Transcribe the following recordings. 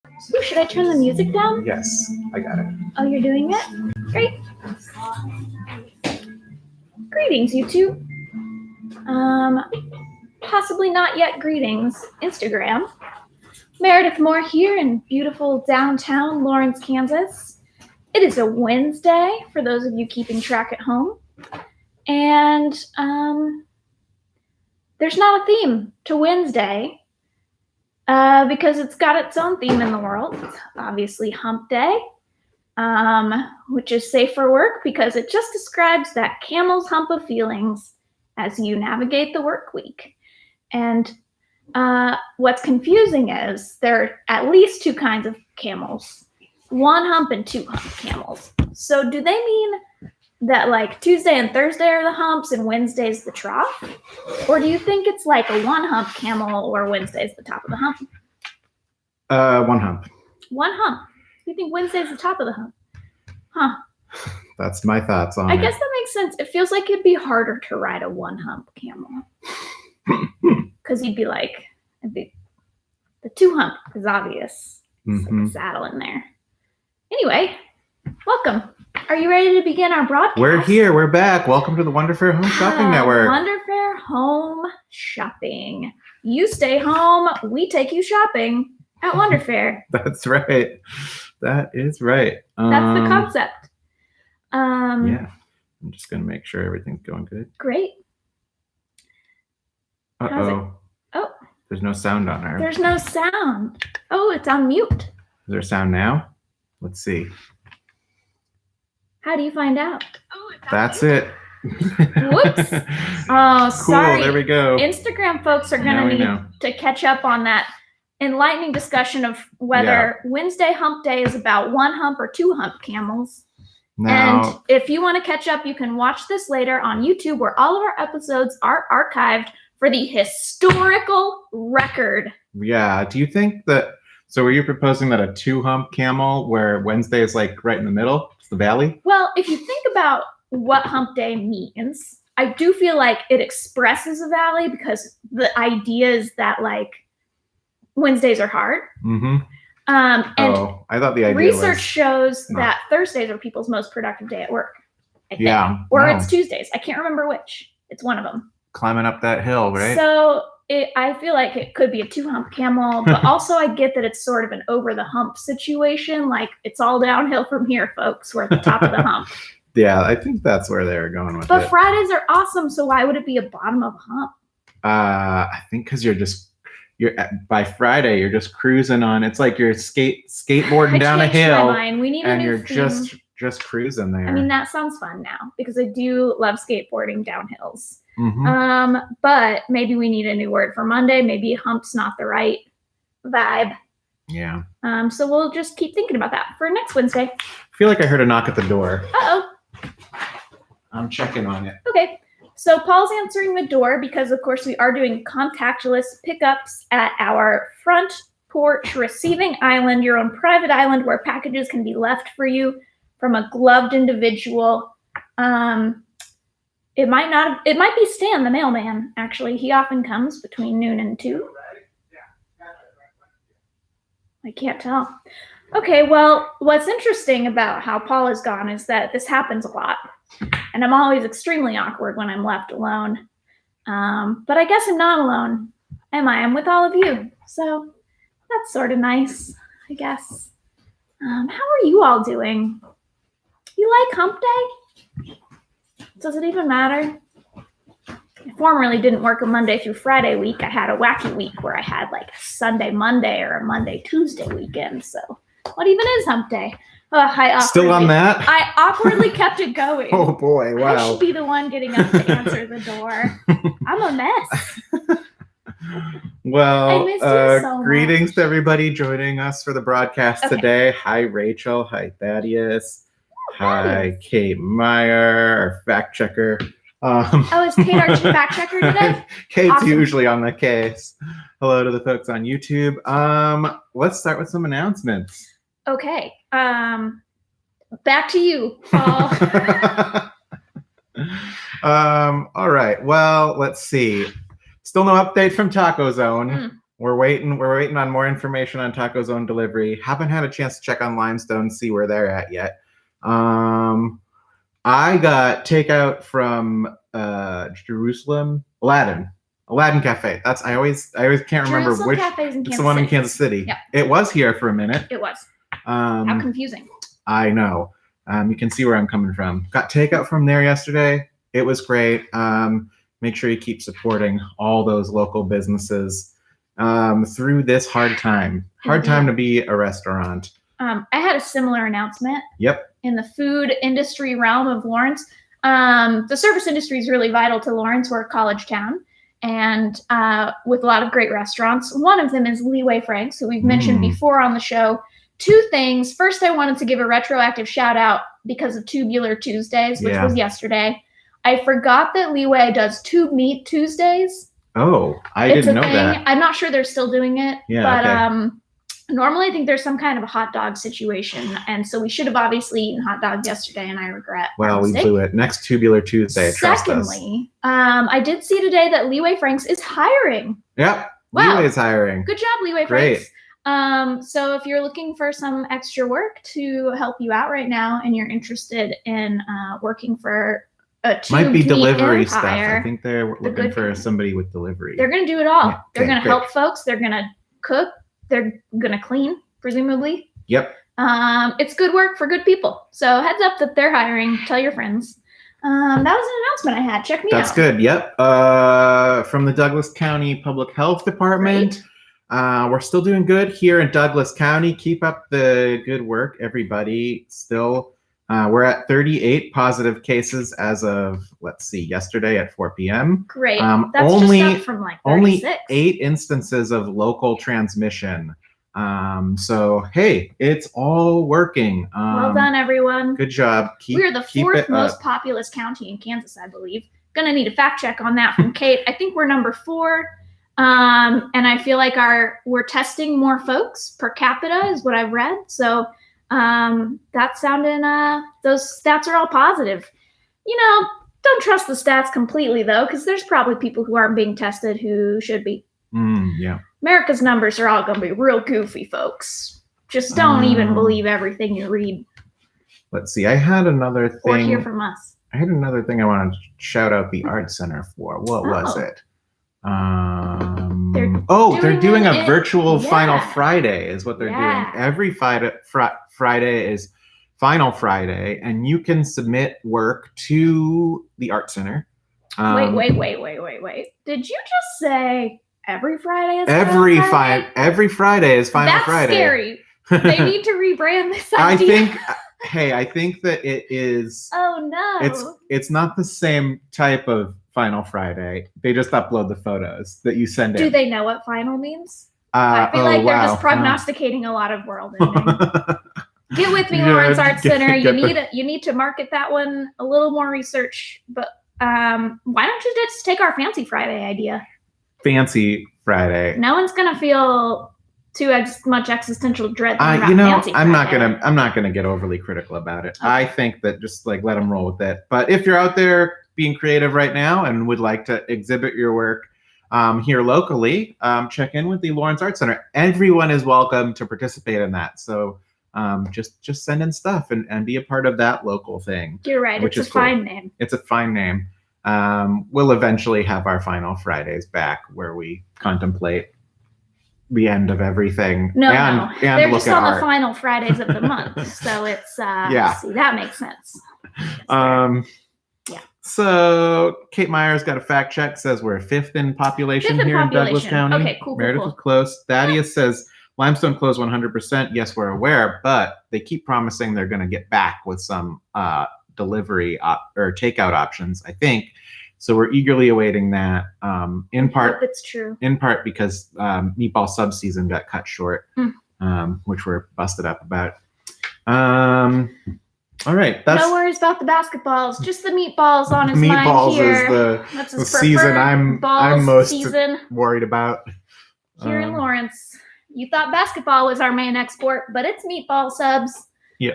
Ooh, should I turn the music down? Yes, I got it. Oh, you're doing it? Great. Greetings, YouTube. Possibly not yet greetings, Instagram. Meredith Moore here in beautiful downtown Lawrence, Kansas. It is a Wednesday for those of you keeping track at home. And there's not a theme to Wednesday because it's got its own theme in the world. It's obviously Hump Day, which is safe for work because it just describes that camel's hump of feelings as you navigate the work week. And what's confusing is there are at least two kinds of camels, one hump and two hump camels. So do they mean that like Tuesday and Thursday are the humps and Wednesday's the trough? Or do you think it's like a one hump camel or Wednesday's the top of the hump? One hump. One hump. You think Wednesday's the top of the hump? Huh. That's my thoughts on it. I guess that makes sense. It feels like it'd be harder to ride a one hump camel. Because you'd be like, the two hump is obvious. It's like a saddle in there. Anyway, welcome. Are you ready to begin our broadcast? We're here. We're back. Welcome to the Wonderfair Home Shopping Network. Wonderfair Home Shopping. You stay home. We take you shopping at Wonderfair. That's right. That is right. That's the concept. Yeah. I'm just going to make sure everything's going good. Great. Uh-oh. Oh. There's no sound on her. There's no sound. Oh, it's on mute. Is there sound now? Let's see. How do you find out? That's it. Whoops. Oh, sorry. Cool, there we go. Instagram folks are going to need to catch up on that enlightening discussion of whether Wednesday Hump Day is about one hump or two hump camels. Now, and if you want to catch up, you can watch this later on YouTube where all of our episodes are archived for the historical record. Yeah. Do you think that, so were you proposing that a two hump camel where Wednesday is like right in the middle? It's the valley? Well, if you think about what Hump Day means, I do feel like it expresses a valley because the idea is that like Wednesdays are hard. Mm-hmm. And I thought the idea research shows that Thursdays are people's most productive day at work. I think. Yeah. Or it's Tuesdays. I can't remember which. It's one of them. Climbing up that hill, right? So I feel like it could be a two hump camel, but also I get that it's sort of an over the hump situation. Like it's all downhill from here, folks. We're at the top of the hump. Yeah, I think that's where they were going with it. But Fridays are awesome, so why would it be a bottom of a hump? I think because you're by Friday you're just cruising on. It's like you're skateboarding down a hill, we need and a new you're theme. just cruising there. I mean, that sounds fun now because I do love skateboarding down hills. Mm-hmm. But maybe we need a new word for Monday. Maybe hump's not the right vibe. Yeah. So we'll just keep thinking about that for next Wednesday. I feel like I heard a knock at the door. Uh-oh. I'm checking on it. Okay. So Paul's answering the door because, of course, we are doing contactless pickups at our front porch receiving island, your own private island where packages can be left for you from a gloved individual. It might be Stan, the mailman, actually. He often comes between noon and 2. I can't tell. Okay, well, what's interesting about how Paul is gone is that this happens a lot. And I'm always extremely awkward when I'm left alone. But I guess I'm not alone, am I? I'm with all of you. So that's sort of nice, I guess. How are you all doing? You like Hump Day? Does it even matter? I formerly didn't work a Monday through Friday week. I had a wacky week where I had like a Sunday, Monday, or a Monday, Tuesday weekend. So what even is Hump Day? Still on that? I awkwardly kept it going. Oh boy, wow. I should be the one getting up to answer the door. I'm a mess. Well, I missed you so greetings much. to everybody joining us for the broadcast today. Hi, Rachel. Hi, Thaddeus. Hi, Kate Meyer, our fact checker. Is Kate our fact checker today? Kate's Awesome. usually on the case. Hello to the folks on YouTube. Let's start with some announcements. Okay. Back to you, Paul. All right. Well, let's see. Still no update from Taco Zone. we're waiting on more information on Taco Zone delivery. Haven't had a chance to check on Limestone, see where they're at yet. I got takeout from Jerusalem, Aladdin Cafe. I always can't remember Jerusalem which. Cafe's in It's Kansas the one in City. Kansas City. Yep. It was here for a minute. It was. How confusing. I know. You can see where I'm coming from. Got takeout from there yesterday. It was great. Make sure you keep supporting all those local businesses through this hard time. Hard time to be a restaurant. I had a similar announcement. Yep. In the food industry realm of Lawrence. The service industry is really vital to Lawrence. We're a college town, and with a lot of great restaurants. One of them is Leeway Frank's, who we've mentioned before on the show. Two things. First, I wanted to give a retroactive shout out because of Tubular Tuesdays, which was yesterday. I forgot that Leeway does Tube Meat Tuesdays. Oh, I didn't know that. I'm not sure they're still doing it, but okay. Normally I think there's some kind of a hot dog situation, and so we should have obviously eaten hot dogs yesterday, and I regret. Well, we blew it. Next Tubular Tuesday. Secondly, I did see today that Leeway Franks is hiring. Yep. Wow. Leeway is hiring. Good job, Leeway Franks. So if you're looking for some extra work to help you out right now, and you're interested in working for a might be delivery empire, stuff. I think they're looking for somebody with delivery. They're going to do it all. Yeah, they're going to help folks. They're going to cook. They're going to clean, presumably. Yep. It's good work for good people. So heads up that they're hiring. Tell your friends. That was an announcement I had. Check me out. That's good. Yep. From the Douglas County Public Health Department. We're still doing good here in Douglas County. Keep up the good work, everybody. Still, we're at 38 positive cases as of, yesterday at 4 p.m. Great. That's just up from like 36. Only 8 instances of local transmission. So, hey, it's all working. Well done, everyone. Good job. We're the 4th most populous county in Kansas, I believe. Gonna need a fact check on that from Kate. I think we're number 4. And I feel like we're testing more folks per capita is what I've read. So that's sounding, those stats are all positive. Don't trust the stats completely though, because there's probably people who aren't being tested who should be. Yeah. America's numbers are all going to be real goofy, folks. Just don't even believe everything you read. Let's see. I had another thing. Or hear from us. I had another thing I wanted to shout out the Art Center for. What was it? They're doing a virtual Final Friday is what they're doing. Every Friday is Final Friday, and you can submit work to the Art Center. Wait. Did you just say every Friday is every Friday is Final Friday? That's scary. They need to rebrand this idea. I think that it is. Oh no. It's not the same type of Final Friday. They just upload the photos that you send in. Do they know what final means? I feel like they're just prognosticating a lot of world ending. Get with me, Lawrence Arts Center. You need to market that one a little more research. But why don't you just take our Fancy Friday idea? Fancy Friday. No one's gonna feel too much existential dread. Fancy I'm Friday. not gonna get overly critical about it. Okay. I think that just let them roll with it. But if you're out there being creative right now and would like to exhibit your work here locally, check in with the Lawrence Arts Center. Everyone is welcome to participate in that. So just send in stuff and be a part of that local thing. You're right. It's a fine name. It's a fine name. We'll eventually have our Final Fridays back where we contemplate the end of everything. And they're look just at on art. the final Fridays of the month. So it's see, that makes sense. So Kate Meyer's got a fact check, says we're 5th in population here in Douglas County. Okay, cool. Meredith is close. Thaddeus says Limestone closed 100%. Yes, we're aware, but they keep promising they're going to get back with some delivery or takeout options, I think. So we're eagerly awaiting that. In part, it's true. In part because meatball sub season got cut short, which we're busted up about. All right. No worries about the basketballs, just the meatballs on his mind here. Meatballs is the season I'm most worried about. Here in Lawrence, you thought basketball was our main export, but it's meatball subs. Yeah.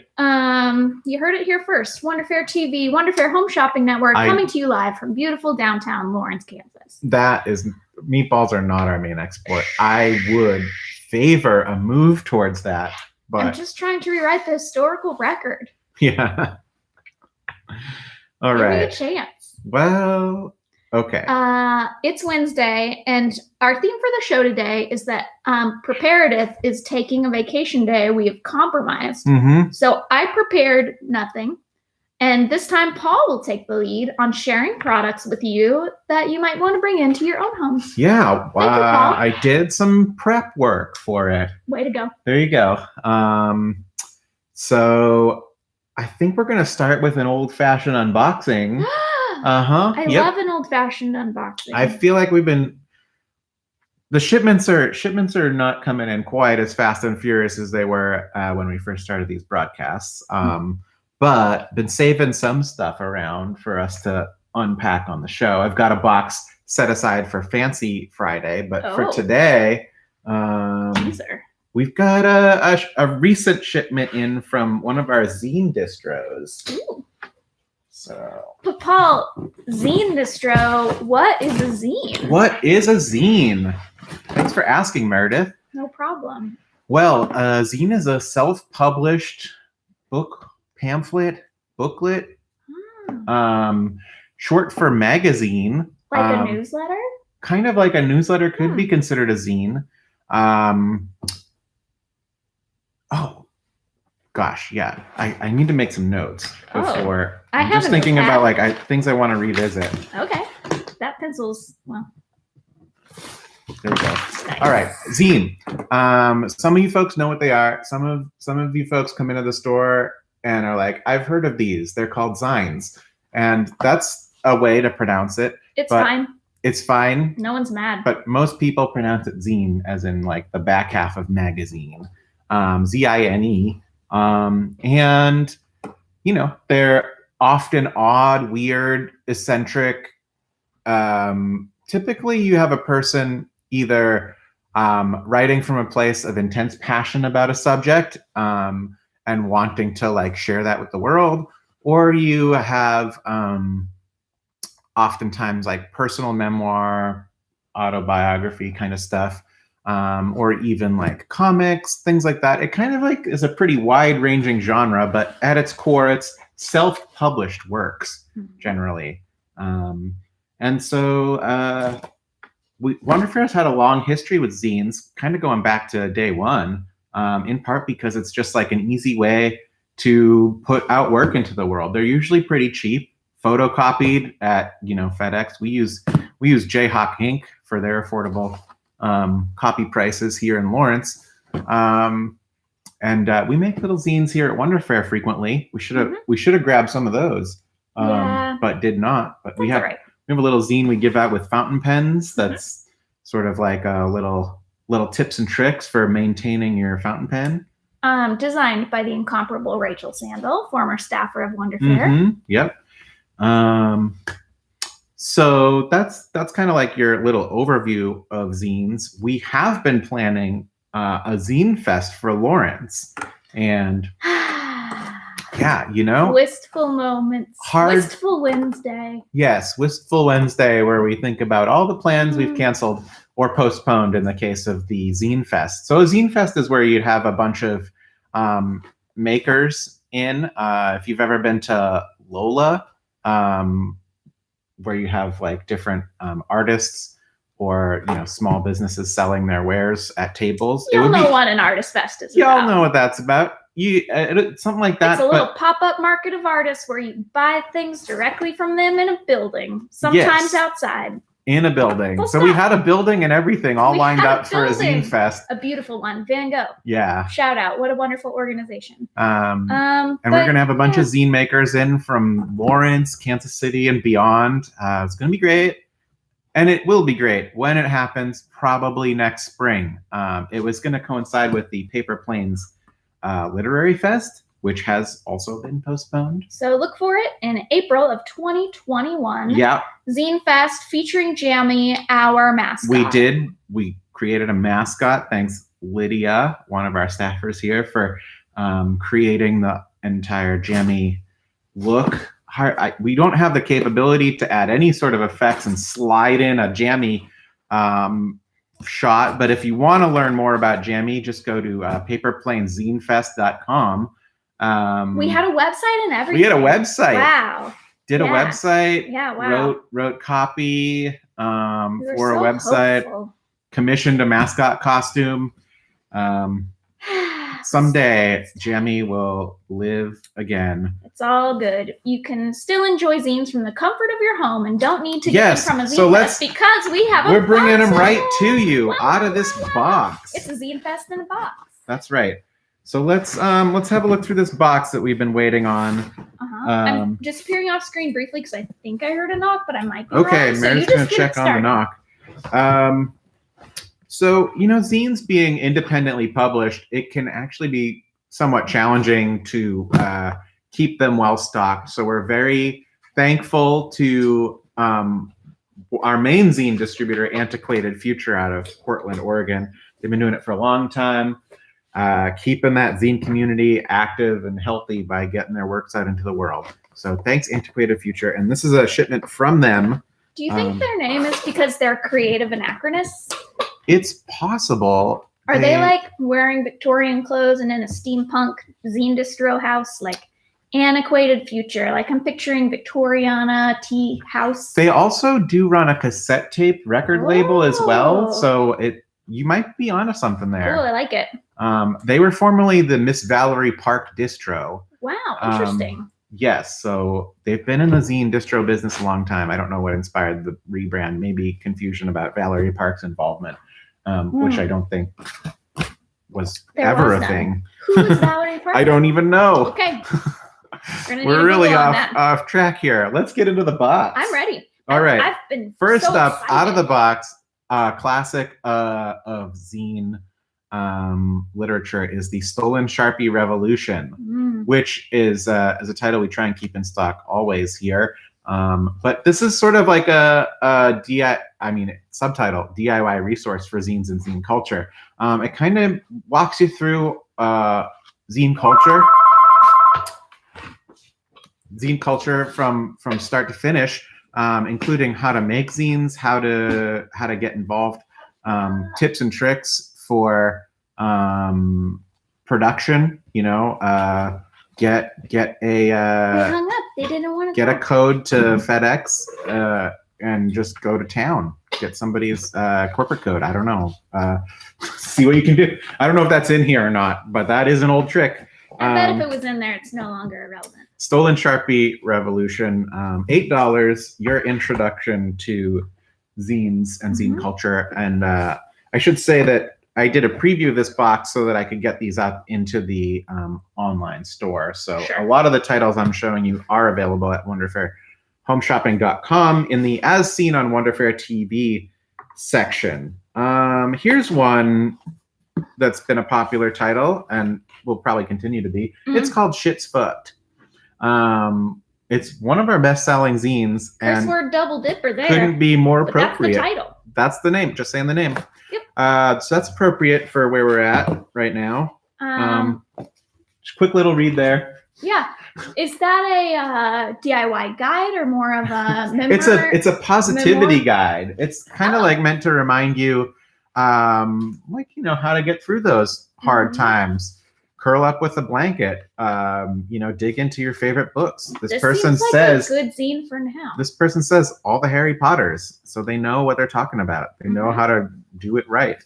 You heard it here first. Wonder Fair TV, Wonder Fair Home Shopping Network, coming to you live from beautiful downtown Lawrence, Kansas. That is meatballs are not our main export. I would favor a move towards that, but I'm just trying to rewrite the historical record. yeah. All Give me right. a chance. Well, okay. It's Wednesday, and our theme for the show today is that Preparedith is taking a vacation day. We have compromised. Mm-hmm. So I prepared nothing. And this time, Paul will take the lead on sharing products with you that you might want to bring into your own home. Yeah, Thank you, Paul. I did some prep work for it. Way to go. There you go. So I think we're going to start with an old-fashioned unboxing. I love an old-fashioned unboxing. I feel like the shipments are not coming in quite as fast and furious as they were when we first started these broadcasts. But been saving some stuff around for us to unpack on the show. I've got a box set aside for Fancy Friday, but for today, we've got a recent shipment in from one of our zine distros. Ooh. So, but Paul, zine distro, what is a zine? What is a zine? Thanks for asking, Meredith. No problem. Well, a zine is a self-published book, pamphlet, booklet, short for magazine. Like a newsletter? Kind of like a newsletter could be considered a zine. Oh, gosh, yeah. I need to make some notes before. I'm just thinking about things I want to revisit. Okay. That pencil's, well. There we go. Nice. All right, zine. Some of you folks know what they are. Some of you folks come into the store and are like, I've heard of these. They're called Zines. And that's a way to pronounce it. It's fine. It's fine. No one's mad. But most people pronounce it zine, as in like the back half of magazine. Z-I-N-E. And, they're often odd, weird, eccentric. Typically, you have a person either writing from a place of intense passion about a subject and wanting to share that with the world, or you have oftentimes personal memoir, autobiography kind of stuff, or even comics, things like that. It kind of is a pretty wide-ranging genre, but at its core, it's self-published works generally. And so Wonder Fair's had a long history with zines, kind of going back to day one, in part because it's just an easy way to put out work into the world. They're usually pretty cheap, photocopied at FedEx. We use Jayhawk Inc. for their affordable copy prices here in Lawrence. And we make little zines here at Wonder Fair frequently. We should have grabbed some of those, but did not. But we have a little zine we give out with fountain pens. That's sort of like a little tips and tricks for maintaining your fountain pen. Designed by the incomparable Rachel Sandel, former staffer of Wonder Fair. Yep. So that's kind of your little overview of zines. We have been planning a zine fest for Lawrence, and yeah, wistful moments. Wistful Wednesday. Yes, wistful Wednesday, where we think about all the plans we've canceled or postponed in the case of the zine fest. So a zine fest is where you'd have a bunch of makers in. If you've ever been to Lola, where you have different artists or small businesses selling their wares at tables. You'll know what an artist fest is about. Y'all know what that's about. Something like that. It's a little pop-up market of artists where you buy things directly from them in a building, sometimes outside. In a building. So we had a building and everything all lined up for a zine fest. A beautiful one. Van Gogh. Yeah. Shout out. What a wonderful organization. And we're going to have a bunch of zine makers in from Lawrence, Kansas City, and beyond. It's going to be great. And it will be great when it happens, probably next spring. It was going to coincide with the Paper Planes Literary Fest, which has also been postponed. So look for it in April of 2021. Yeah. Zine Fest featuring Jammy, our mascot. We did. We created a mascot. Thanks, Lydia, one of our staffers here, for creating the entire Jammy look. We don't have the capability to add any sort of effects and slide in a Jammy shot. But if you want to learn more about Jammy, just go to paperplanezinefest.com. We had a website and everything. We had a website. Wow. Did a website. Yeah, wow. Wrote copy for so a website. Hopeful. Commissioned a mascot costume. Someday, Jammy will live again. It's all good. You can still enjoy zines from the comfort of your home and don't need to get them from a zine fest because we have We're bringing them right to you out of this box. It's a zine fest in a box. That's right. So let's have a look through this box that we've been waiting on. I'm disappearing off screen briefly because I think I heard a knock, but I might be okay, wrong. Mary's going to check on the knock. So, zines being independently published, it can actually be somewhat challenging to keep them well stocked. So we're very thankful to our main zine distributor, Antiquated Future, out of Portland, Oregon. They've been doing it for a long time, keeping that zine community active and healthy by getting their works out into the world. So thanks, Antiquated Future. And this is a shipment from them. Do you think their name is because they're creative anachronists? It's possible. Are they like wearing Victorian clothes and in a steampunk zine distro house, like Antiquated Future? Like I'm picturing Victoriana tea house. They also do run a cassette tape record label as well, so you might be onto something there. Oh, I like it. They were formerly the Miss Valerie Park distro. Wow, interesting. Yes, so they've been in the zine distro business a long time. I don't know what inspired the rebrand. Maybe confusion about Valerie Park's involvement. Which I don't think was ever a thing. Who was Valerie Park? I don't even know. Okay. We're really off track here. Let's get into the box. I'm ready. All right. I've been First so up, excited. out of the box, classic of zine literature is the Stolen Sharpie Revolution, which is a title we try and keep in stock always here. But this is sort of like a subtitle DIY resource for zines and zine culture. It kind of walks you through zine culture from start to finish, including how to make zines, how to get involved, tips and tricks for production. Get a they hung up. They didn't want to get a code to FedEx and just go to town. Get somebody's corporate code. I don't know. See what you can do. I don't know if that's in here or not, but that is an old trick. I bet if it was in there, it's no longer irrelevant. Stolen Sharpie Revolution, $8. Your introduction to zines and zine culture. And I should say that I did a preview of this box so that I could get these up into the online store. So a lot of the titles I'm showing you are available at WonderFairHomeshopping.com in the As Seen on Wonderfair TV section. Here's one that's been a popular title and will probably continue to be. It's called Shit's Fucked. It's one of our best-selling zines. First word double dipper there. Couldn't be more appropriate. That's the title. That's the name. Just saying the name. Yep. So that's appropriate for where we're at right now. Just quick little read there. Yeah. Is that a DIY guide or more of a memoir? It's a positivity guide. It's kind of like meant to remind you, how to get through those hard times. Curl up with a blanket. Dig into your favorite books. This person says a good zine for now. This person says all the Harry Potters, so they know what they're talking about. They know how to do it right.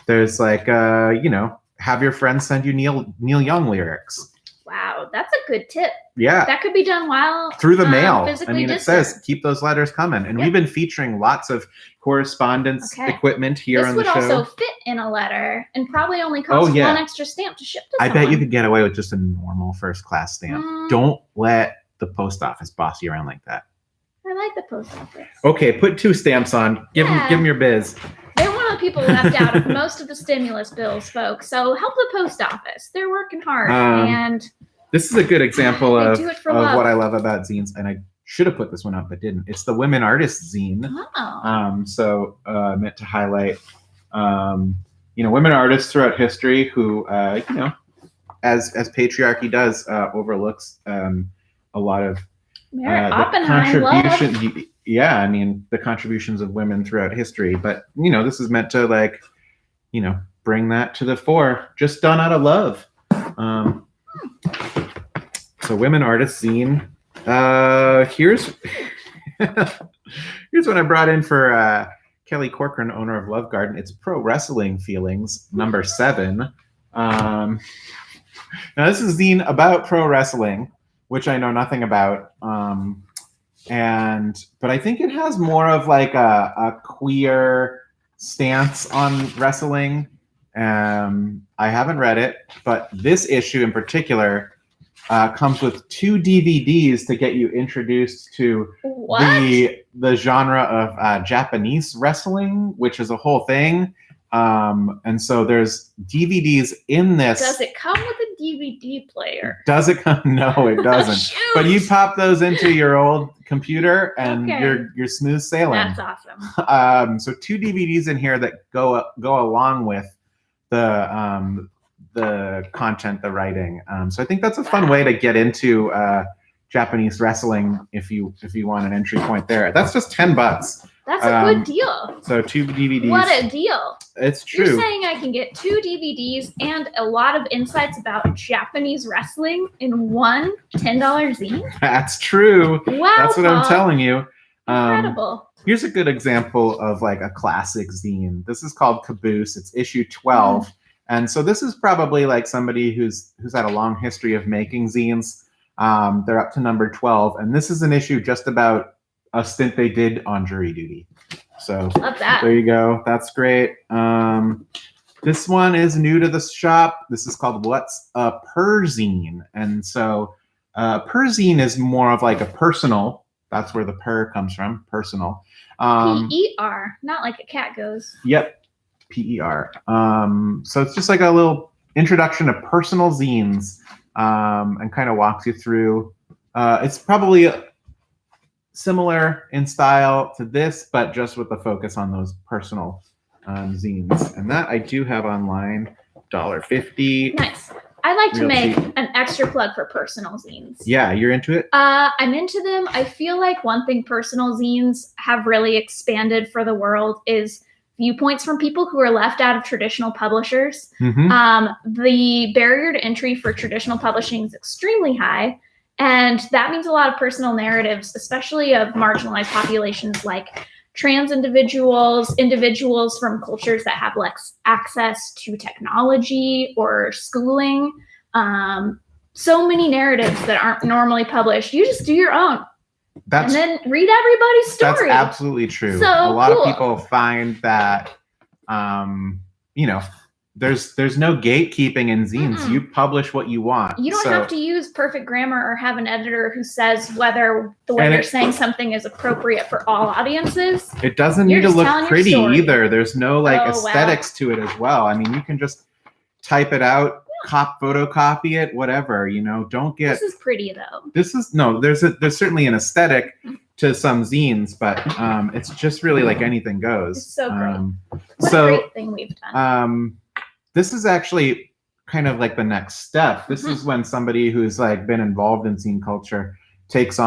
There's have your friends send you Neil Young lyrics. Wow, that's a good tip. Yeah. That could be done while through the mail. It says keep those letters coming. And we've been featuring lots of correspondence equipment here on the show. This would also fit in a letter and probably only cost one extra stamp to ship to someone. I bet you could get away with just a normal first class stamp. Don't let the post office boss you around like that. I like the post office. Okay, put 2 stamps on. Give them your biz. They're one of the people left out of most of the stimulus bills, folks. So help the post office. They're working hard. And this is a good example of love. what I love about zines. And I should have put this one up, but didn't. It's the Women Artists Zine. Meant to highlight, women artists throughout history who, as patriarchy does, overlooks a lot of the contribution. yeah, I mean, the contributions of women throughout history. But, you know, this is meant to, like, you know, bring that to the fore, just done out of love. So Women Artists Zine. Here's here's what I brought in for Kelly Corcoran, owner of Love Garden. It's Pro Wrestling Feelings, number 7. Now this is a zine about pro wrestling, which I know nothing about. But I think it has more of like a queer stance on wrestling. I haven't read it, but this issue in particular comes with 2 DVDs to get you introduced to the genre of Japanese wrestling, which is a whole thing. And so there's DVDs in this. Does it come with a DVD player? Does it come? No, it doesn't. But you pop those into your old computer and you're smooth sailing. That's awesome. So 2 DVDs in here that go along with the content, the writing. So I think that's a fun way to get into Japanese wrestling if you want an entry point there. That's just $10. That's a good deal. So 2 DVDs. What a deal. It's true. You're saying I can get 2 DVDs and a lot of insights about Japanese wrestling in one $10 zine? That's true. Wow. That's what I'm telling you. Incredible. Here's a good example of like a classic zine. This is called Caboose. It's issue 12. And so this is probably like somebody who's had a long history of making zines. They're up to number 12. And this is an issue just about a stint they did on jury duty. So love that. There you go. That's great. This one is new to the shop. This is called What's a Perzine? And so perzine is more of like a personal. That's where the per comes from, personal. P-E-R, not like a cat goes. Yep, P-E-R. So it's just like a little introduction to personal zines and kind of walks you through. It's probably similar in style to this, but just with the focus on those personal zines. And that I do have online, $1.50. Nice. I like to make cheap. an extra plug for personal zines. Yeah, you're into it? I'm into them. I feel like one thing personal zines have really expanded for the world is viewpoints from people who are left out of traditional publishers. The barrier to entry for traditional publishing is extremely high. And that means a lot of personal narratives, especially of marginalized populations like trans individuals, individuals from cultures that have less access to technology or schooling. So many narratives that aren't normally published. You just do your own. And then read everybody's story. That's absolutely true. So a lot of people find that, you know, there's no gatekeeping in zines. You publish what you want. You don't have to use perfect grammar or have an editor who says whether the way you're saying something is appropriate for all audiences. It doesn't need to look pretty either. There's no like aesthetics to it as well. I mean, you can just type it out, photocopy it, whatever, you know, don't get. This is pretty though. This is, no, there's certainly an aesthetic to some zines, but it's just really like anything goes. It's so great. What a great thing we've done. This is actually kind of like the next step. This is when somebody who's like been involved in zine culture gets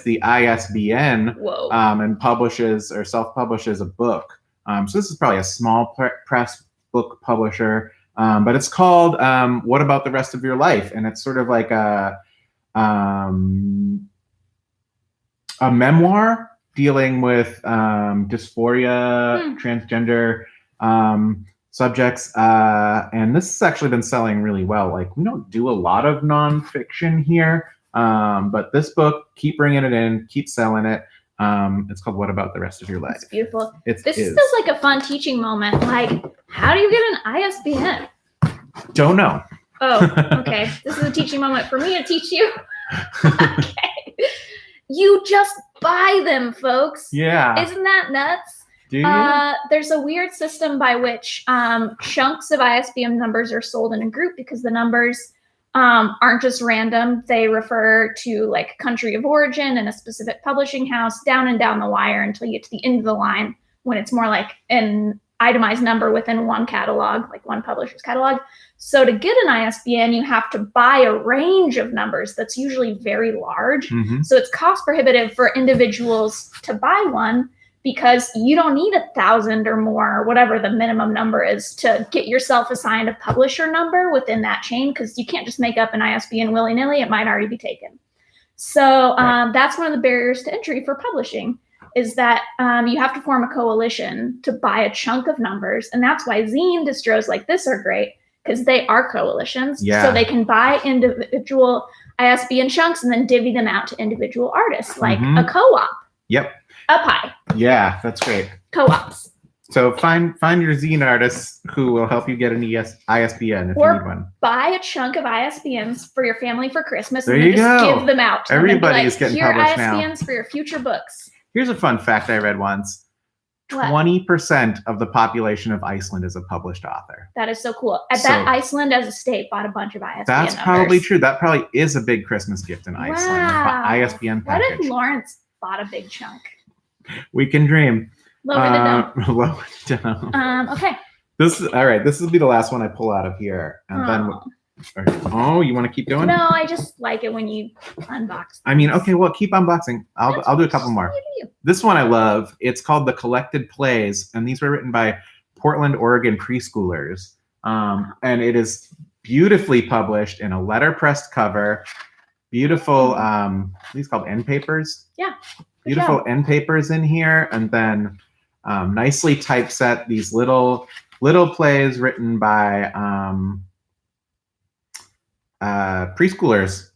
the ISBN and publishes or self-publishes a book. So this is probably a small press book publisher, but it's called What About the Rest of Your Life? And it's sort of like a memoir dealing with dysphoria, transgender subjects, and this has actually been selling really well. Like, we don't do a lot of nonfiction here, but this book, keep bringing it in, keep selling it. It's called What About the Rest of Your Life? It's beautiful. This feels like a fun teaching moment. Like, how do you get an ISBN? Don't know. Oh, okay. This is a teaching moment for me to teach you. Okay. You just buy them, folks. Yeah. Isn't that nuts? Do you? There's a weird system by which chunks of ISBN numbers are sold in a group because the numbers aren't just random. They refer to like country of origin and a specific publishing house down and down the wire until you get to the end of the line when it's more like an itemized number within one catalog, like one publisher's catalog. So to get an ISBN, you have to buy a range of numbers that's usually very large. Mhm. So it's cost prohibitive for individuals to buy one because you don't need 1,000 or more, or whatever the minimum number is, to get yourself assigned a publisher number within that chain, because you can't just make up an ISBN willy-nilly. It might already be taken. So that's one of the barriers to entry for publishing, is that you have to form a coalition to buy a chunk of numbers. And that's why zine distros like this are great, because they are coalitions. Yeah. So they can buy individual ISBN chunks and then divvy them out to individual artists, like a co-op. Yep. A pie. Yeah, that's great. Co-ops. So find your zine artists who will help you get an ISBN if you need one. Buy a chunk of ISBNs for your family for Christmas, There and then you just go. give them out. Everybody's getting Here published now. ISBNs for your future books. Here's a fun fact I read once. What? 20% of the population of Iceland is a published author. That is so cool. I bet Iceland as a state bought a bunch of ISBN That's numbers. probably true. That probably is a big Christmas gift in Iceland. Wow. ISBN What package. if Lawrence bought a big chunk? We can dream. Lower the dome. Lower the dome. Okay. All right. This will be the last one I pull out of here, and then. Oh, you want to keep going? No, I just like it when you unbox. I mean, okay, well, keep unboxing. I'll do a couple more. This one I love. It's called The Collected Plays, and these were written by Portland, Oregon preschoolers. And it is beautifully published in a letterpressed cover. Beautiful, these called end papers. Yeah. Beautiful end papers in here, and then nicely typeset these little plays written by preschoolers.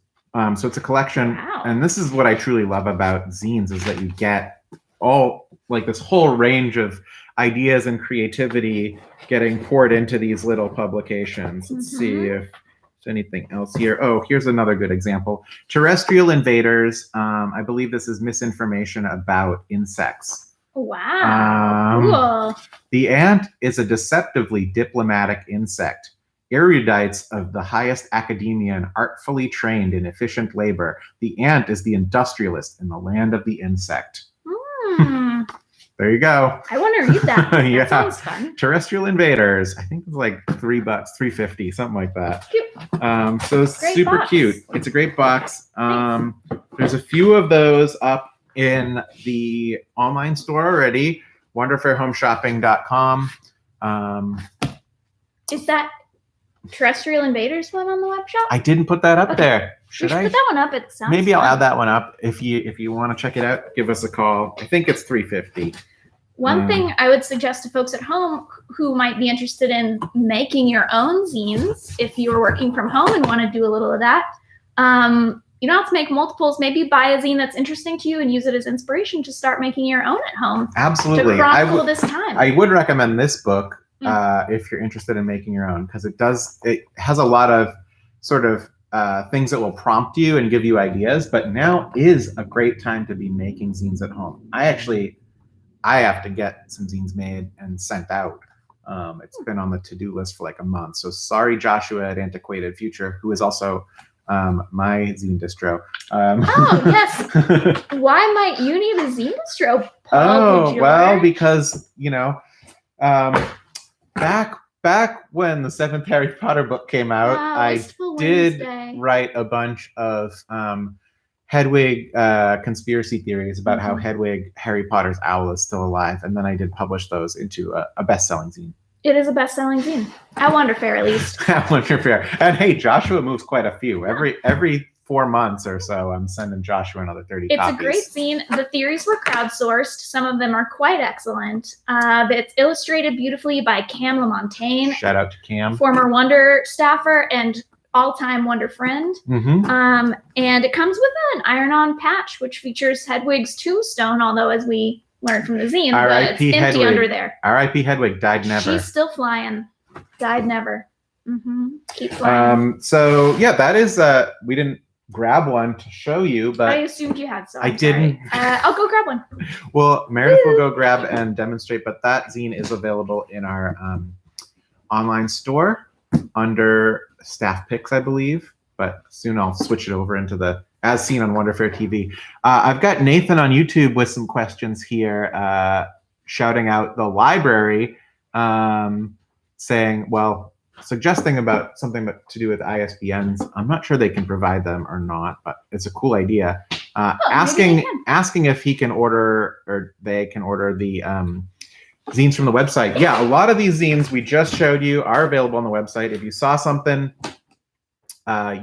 So it's a collection. Wow. And this is what I truly love about zines, is that you get all like this whole range of ideas and creativity getting poured into these little publications. Let's see if there's anything else here. Oh, here's another good example. Terrestrial Invaders. I believe this is misinformation about insects. Wow. Cool. The ant is a deceptively diplomatic insect. Erudites of the highest academia and artfully trained in efficient labor. The ant is the industrialist in the land of the insect. There you go. I want to read that. Yeah. That sounds fun. Terrestrial Invaders. I think it's like $3, $3.50, something like that. Cute. So it's Great super box. cute. It's a great box. There's a few of those up in the online store already. WonderfairHomeShopping.com. Is that Terrestrial Invaders one on the web shop? I didn't put that up there. Should I put that one up? It sounds Maybe I'll fun. add that one up. If you want to check it out, give us a call. I think it's $3.50. One thing I would suggest to folks at home who might be interested in making your own zines, if you are working from home and want to do a little of that, you don't have to make multiples. Maybe buy a zine that's interesting to you and use it as inspiration to start making your own at home. Absolutely. To chronicle this time. I would recommend this book if you're interested in making your own, because it has a lot of sort of things that will prompt you and give you ideas, but now is a great time to be making zines at home. I have to get some zines made and sent out. It's been on the to-do list for like a month. So sorry, Joshua at Antiquated Future, who is also my zine distro. Oh, yes. Why might you need a zine distro? Oh, well, because, back when the 7th Harry Potter book came out, I did write a bunch of Hedwig conspiracy theories about how Hedwig, Harry Potter's owl, is still alive. And then I did publish those into a best-selling zine. It is a best-selling zine. At Wonderfair, at least. At Wonderfair. And hey, Joshua moves quite a few. Every 4 months or so, I'm sending Joshua another 30 copies. It's a great zine. The theories were crowdsourced. Some of them are quite excellent. It's illustrated beautifully by Cam LaMontagne. Shout out to Cam. Former Wonder staffer and all-time Wonder friend. And it comes with an iron-on patch, which features Hedwig's tombstone, although as we learned from the zine, it's empty Hedwig. under there. R.I.P. Hedwig, died never. She's still flying. Died never. Keep flying. So yeah, that is, we didn't grab one to show you, but I assumed you had some. I didn't. I'll go grab one. Well, Meredith will go grab and demonstrate, but that zine is available in our online store under staff picks, I believe, but soon I'll switch it over into the as seen on Wonderfair TV. I've got Nathan on YouTube with some questions here, shouting out the library, saying, well, suggesting about something to do with ISBNs. I'm not sure they can provide them or not, but it's a cool idea. Asking if he can order or they can order the zines from the website. Yeah, a lot of these zines we just showed you are available on the website. If you saw something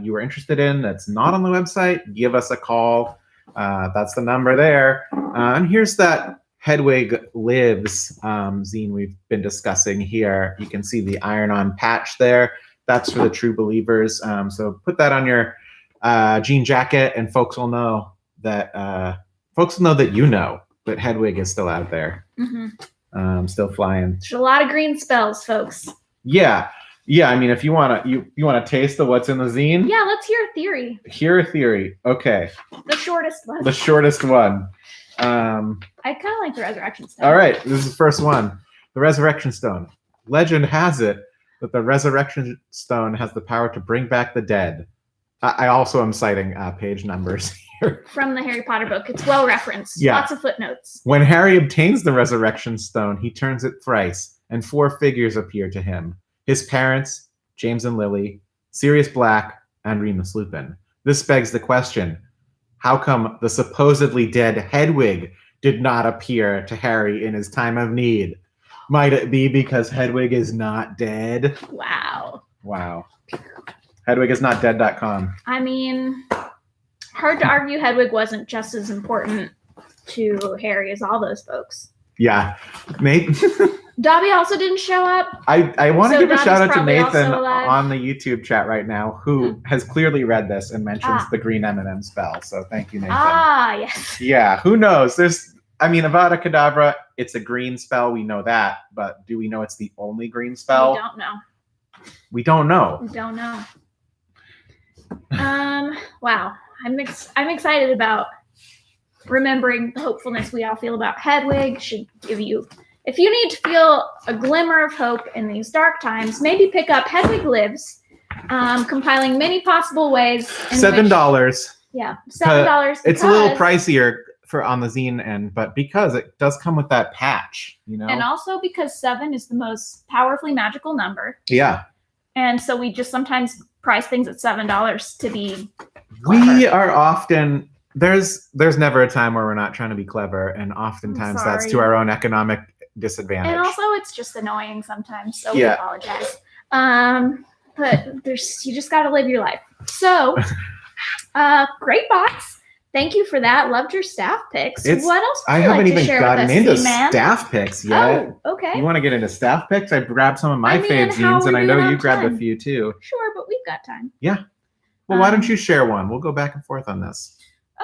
you were interested in that's not on the website, give us a call. That's the number there. And here's that Hedwig Lives zine we've been discussing here. You can see the iron-on patch there. That's for the true believers. So put that on your jean jacket, and folks will know that you know that Hedwig is still out there, still flying. There's a lot of green spells, folks. Yeah. I mean, if you wanna taste of what's in the zine. Yeah, let's hear a theory. Hear a theory. Okay. The shortest one. The shortest one. I kind of like the Resurrection Stone. All right, this is the first one. The Resurrection Stone. Legend has it that the Resurrection Stone has the power to bring back the dead. I also am citing page numbers here. From the Harry Potter book. It's well referenced. Yeah. Lots of footnotes. When Harry obtains the Resurrection Stone, he turns it thrice, and 4 figures appear to him. His parents, James and Lily, Sirius Black, and Remus Lupin. This begs the question, how come the supposedly dead Hedwig did not appear to Harry in his time of need? Might it be because Hedwig is not dead? Wow. HedwigIsNotDead.com. I mean, hard to argue Hedwig wasn't just as important to Harry as all those folks. Yeah. Dobby also didn't show up. I want to give a shout out to probably Nathan also alive. on the YouTube chat right now, who has clearly read this and mentions the green M&M spell. So thank you, Nathan. Yes. Yeah, who knows? Avada Kedavra, it's a green spell. We know that. But do we know it's the only green spell? We don't know. We don't know. Wow. I'm excited about remembering the hopefulness we all feel about Hedwig. Should give you, if you need to feel a glimmer of hope in these dark times, maybe pick up Hedwig Lives, compiling many possible ways. $7. Yeah, $7. It's a little pricier on the zine end, but because it does come with that patch, and also because 7 is the most powerfully magical number. Yeah. And so we just sometimes price things at $7 to be clever. We are often there's never a time where we're not trying to be clever, and oftentimes that's to our own economic disadvantage. And also it's just annoying sometimes, so we apologize. But you just got to live your life. So, great box. Thank you for that. Loved your staff picks. What else would you haven't like to even share gotten with us, into Z-Man? Staff picks yet. Oh, okay. You want to get into staff picks? I grabbed some of my fave zines, and I know you grabbed a few too. Sure, but we've got time. Yeah. Well, why don't you share one? We'll go back and forth on this.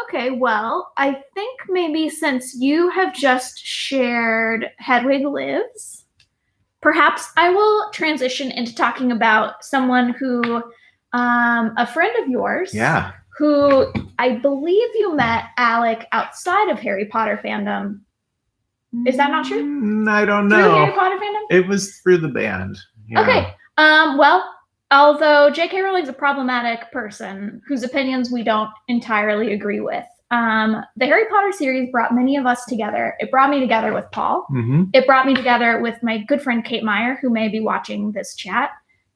Okay, well, I think maybe since you have just shared Hedwig Lives, perhaps I will transition into talking about someone who, a friend of yours. Yeah. Who I believe you met, Alec, outside of Harry Potter fandom. Is that not true? I don't know. Through Harry Potter fandom? It was through the band. Yeah. Okay. Well, although J.K. Rowling's a problematic person whose opinions we don't entirely agree with, the Harry Potter series brought many of us together. It brought me together with Paul. Mm-hmm. It brought me together with my good friend Kate Meyer, who may be watching this chat.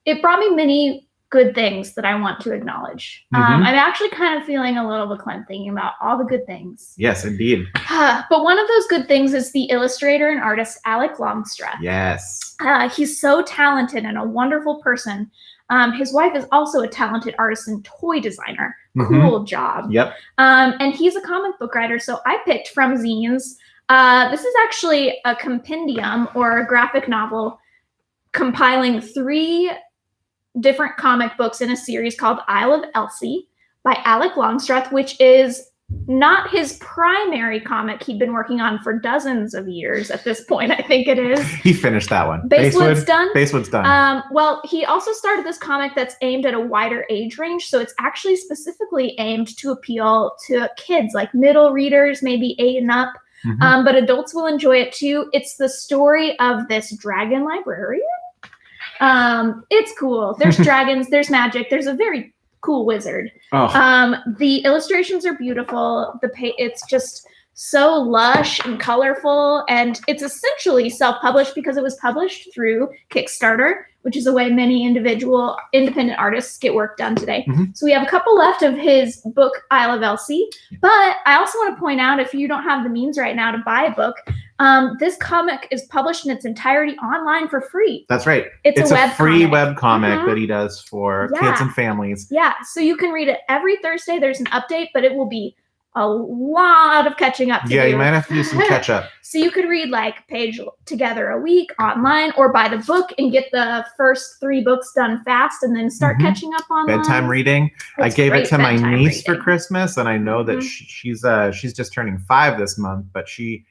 It brought me many good things that I want to acknowledge. I'm actually kind of feeling a little verklempt thinking about all the good things. Yes, indeed. But one of those good things is the illustrator and artist Alec Longstreth. Yes. He's so talented and a wonderful person. His wife is also a talented artist and toy designer. Cool job. Yep. And he's a comic book writer, so I picked from Zines. This is actually a compendium or a graphic novel compiling 3 different comic books in a series called Isle of Elsie by Alec Longstreth, which is not his primary comic he'd been working on for dozens of years at this point, I think it is. He finished that one. Basewood's done? Basewood's done. Well, he also started this comic that's aimed at a wider age range, so it's actually specifically aimed to appeal to kids, like middle readers, maybe 8 and up, but adults will enjoy it too. It's the story of this dragon librarian. It's cool. There's dragons, there's magic, there's a very cool wizard. The illustrations are beautiful. It's just so lush and colorful, and it's essentially self-published because it was published through Kickstarter, which is a way many independent artists get work done today. So we have a couple left of his book, Isle of Elsie. But I also want to point out, if you don't have the means right now to buy a book, this comic is published in its entirety online for free. That's right. It's a free web comic that he does for kids and families. Yeah, so you can read it every Thursday. There's an update, but it will be a lot of catching up to do. Yeah, you might have to do some catch up. So you could read like a page together a week online, or buy the book and get the first 3 books done fast and then start catching up online. Bedtime reading. I gave it to my niece for Christmas, and I know that she's just turning 5 this month, but she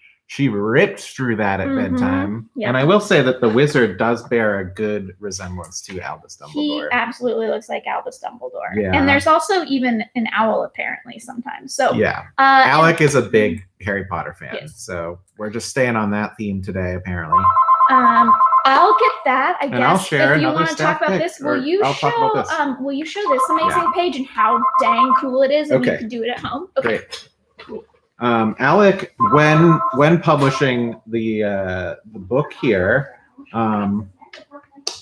ripped through that at bedtime. Yep. And I will say that the wizard does bear a good resemblance to Albus Dumbledore. He absolutely looks like Albus Dumbledore. Yeah. And there's also even an owl apparently sometimes. So yeah. Alec is a big Harry Potter fan. So we're just staying on that theme today, apparently. I'll get that. I and guess I'll share if you want to talk about this, will you show this amazing page and how dang cool it is, and you can do it at home? Okay. Great. Alec, when publishing the book here,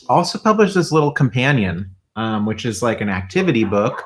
also published this little companion, which is like an activity book,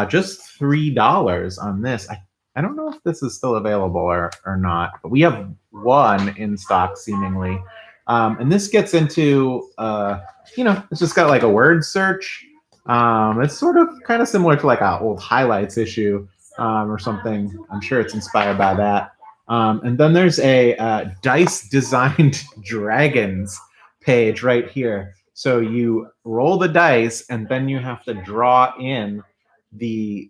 just $3 on this. I don't know if this is still available or not, but we have one in stock seemingly. And this gets into, it's just got like a word search. It's sort of kind of similar to like an old highlights issue. Or something. I'm sure it's inspired by that. And then there's a dice designed dragons page right here. So you roll the dice, and then you have to draw in the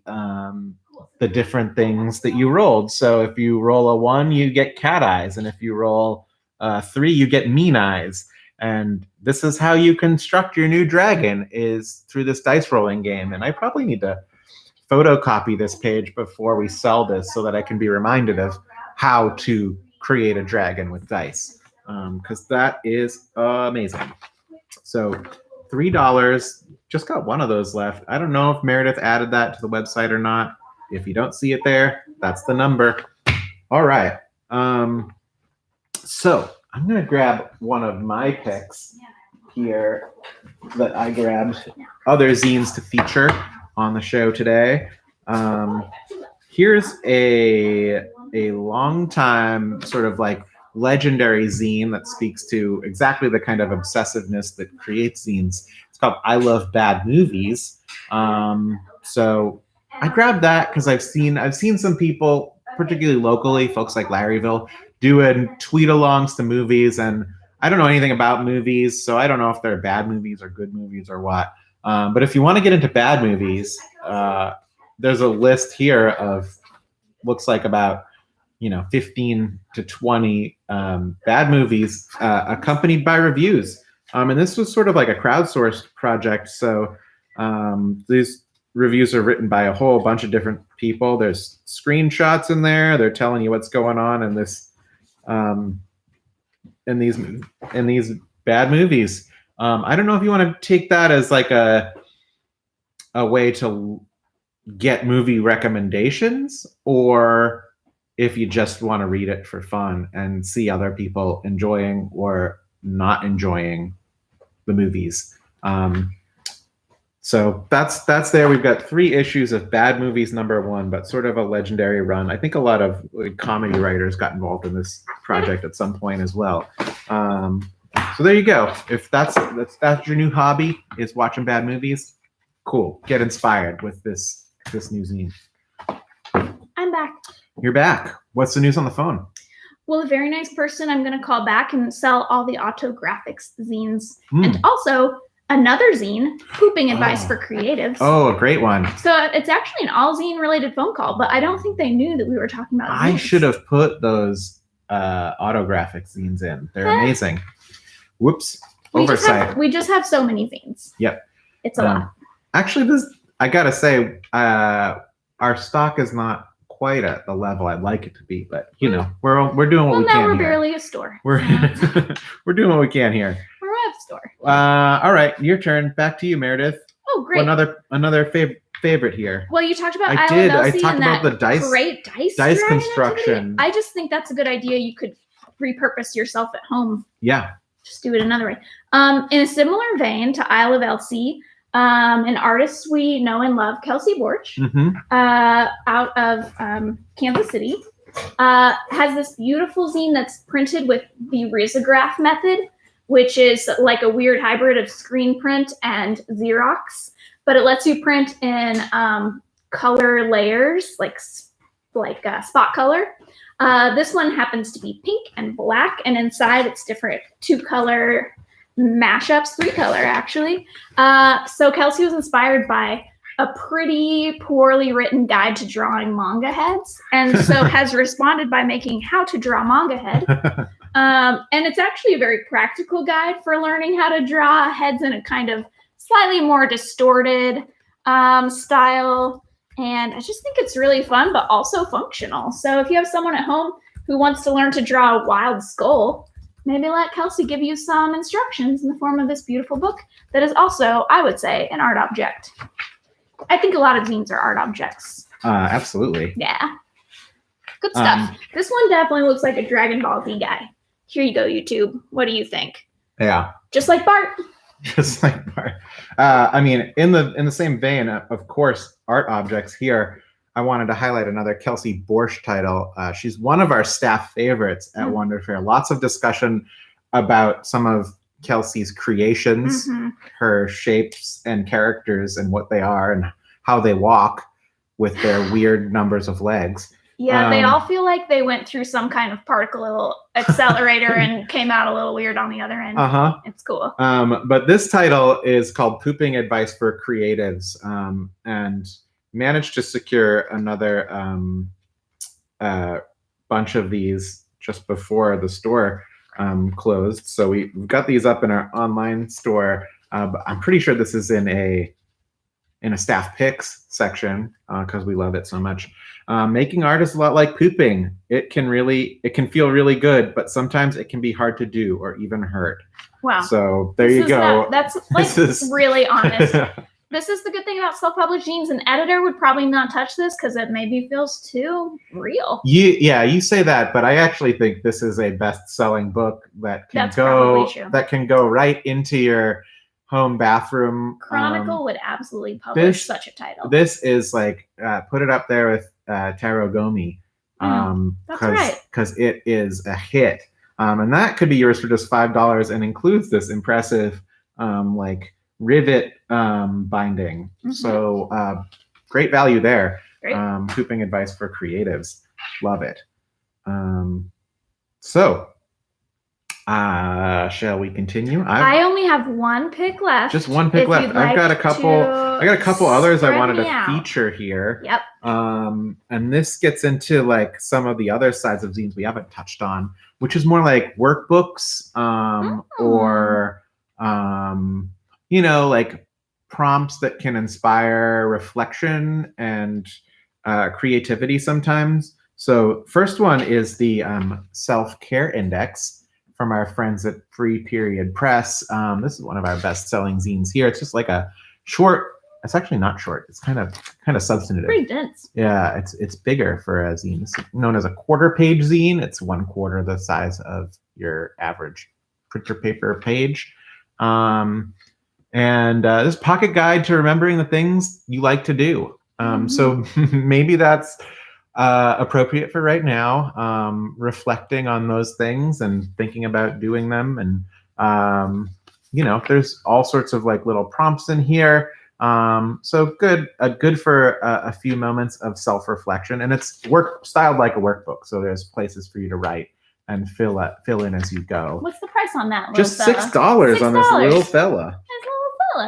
different things that you rolled. So if you roll a 1, you get cat eyes, and if you roll 3, you get mean eyes. And this is how you construct your new dragon, is through this dice rolling game. And I probably need to photocopy this page before we sell this so that I can be reminded of how to create a dragon with dice, because that is amazing. So $3, just got one of those left. I don't know if Meredith added that to the website or not. If you don't see it there, that's the number. All right. So I'm going to grab one of my picks here that I grabbed other zines to feature on the show today. Here's a long time sort of like legendary zine that speaks to exactly the kind of obsessiveness that creates zines. It's called I Love Bad Movies. So I grabbed that because I've seen some people, particularly locally, folks like Larryville, doing tweet-alongs to movies, and I don't know anything about movies, so I don't know if they're bad movies or good movies or what. But if you want to get into bad movies, there's a list here of looks like about 15 to 20 bad movies accompanied by reviews. And this was sort of like a crowdsourced project. So these reviews are written by a whole bunch of different people. There's screenshots in there. They're telling you what's going on in this in these bad movies. I don't know if you want to take that as like a way to get movie recommendations, or if you just want to read it for fun and see other people enjoying or not enjoying the movies. So that's there. We've got 3 issues of Bad Movies #1, but sort of a legendary run. I think a lot of comedy writers got involved in this project at some point as well. So there you go. If that's your new hobby, is watching bad movies, cool. Get inspired with this new zine. I'm back. You're back. What's the news on the phone? Well, a very nice person I'm going to call back and sell all the autographics zines. And also another zine, Pooping Advice for Creatives. Oh, a great one. So it's actually an all zine related phone call, but I don't think they knew that we were talking about zines. I should have put those autographic zines in. They're amazing. Whoops. Oversight. We just have so many zines. Yep. It's a lot. Actually, I got to say, our stock is not quite at the level I'd like it to be, but we're doing what we can here. Well, now we're barely a store. We're doing what we can here. We're a web store. All right, your turn. Back to you, Meredith. Oh, great. Another favorite here? Well, you talked about I did. I ILMLC talked and about that the dice great dice drawing construction. activity. I just think that's a good idea. You could repurpose yourself at home. Yeah. Just do it another way. In a similar vein to Isle of LC, an artist we know and love, Kelsey Borch, out of Kansas City, has this beautiful zine that's printed with the risograph method, which is like a weird hybrid of screen print and Xerox, but it lets you print in color layers, like spot color. This one happens to be pink and black, and inside it's different 2-color mashups, 3-color actually. So Kelsey was inspired by a pretty poorly written guide to drawing manga heads, and so has responded by making how to draw manga head. And it's actually a very practical guide for learning how to draw heads in a kind of slightly more distorted style. And I just think it's really fun, but also functional. So if you have someone at home who wants to learn to draw a wild skull, maybe let Kelsey give you some instructions in the form of this beautiful book that is also, I would say, an art object. I think a lot of zines are art objects. Absolutely. Yeah. Good stuff. This one definitely looks like a Dragon Ball Z guy. Here you go, YouTube. What do you think? Yeah. Just like Bart. Just like Bart. I mean, in the same vein, of course, art objects here, I wanted to highlight another Kelsey Borch title. She's one of our staff favorites at Wonder Fair. Lots of discussion about some of Kelsey's creations, her shapes and characters and what they are and how they walk with their weird numbers of legs. Yeah, they all feel like they went through some kind of particle accelerator and came out a little weird on the other end. It's cool. But this title is called Pooping Advice for Creatives, and managed to secure another bunch of these just before the store closed. So we've got these up in our online store. But I'm pretty sure this is in a staff picks section because we love it so much. Making art is a lot like pooping. It can feel really good, but sometimes it can be hard to do or even hurt. Wow. So there you go. That's like really honest. This is the good thing about self-published zines. An editor would probably not touch this because it maybe feels too real. You say that, but I actually think this is a best-selling book that can go right into your home bathroom. Chronicle would absolutely publish such a title. This is like put it up there with Taro Gomi. That's right. Because it is a hit. And that could be yours for just $5 and includes this impressive like rivet binding. So great value there. Great. Pooping advice for creatives. Love it. So shall we continue? I only have one pick left. Just one pick left. I've got a couple. I got a couple others I wanted to feature here. Yep. And this gets into like some of the other sides of zines we haven't touched on, which is more like workbooks, or like prompts that can inspire reflection and creativity sometimes. So first one is the Self-Care Index from our friends at Free Period Press. This is one of our best-selling zines here. It's just like a short. It's actually not short. It's kind of substantive. Pretty dense. Yeah, it's bigger for a zine. It's known as a quarter-page zine. It's 1/4 the size of your average printer paper page. And this pocket guide to remembering the things you like to do. So maybe that's appropriate for right now, reflecting on those things and thinking about doing them. And, there's all sorts of like little prompts in here. So good for a few moments of self-reflection, and it's styled like a workbook. So there's places for you to write and fill in as you go. What's the price on that? Just $6 on this little fella.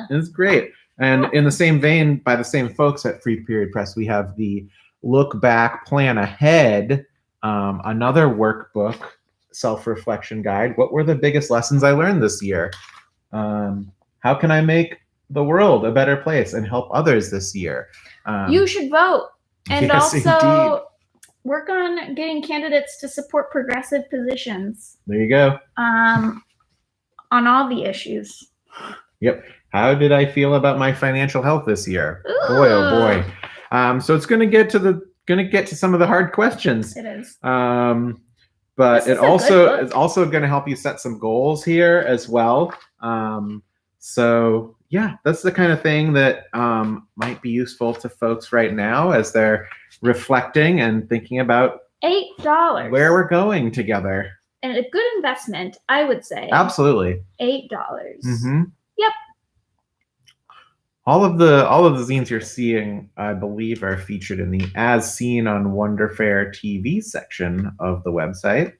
It's great. And in the same vein, by the same folks at Free Period Press, we have the Look Back, Plan Ahead, another workbook, self-reflection guide. What were the biggest lessons I learned this year? How can I make the world a better place and help others this year? You should vote. And yes, also indeed. Work on getting candidates to support progressive positions. There you go. On all the issues. Yep. How did I feel about my financial health this year? Boy, oh boy. So it's gonna get to some of the hard questions. It is. But it's also going to help you set some goals here as well. So yeah, that's the kind of thing that might be useful to folks right now as they're reflecting and thinking about $8 where we're going together. And a good investment, I would say. Absolutely. $8. Mm-hmm. Yep. All of the zines you're seeing, I believe, are featured in the As Seen on Wonderfair TV section of the website.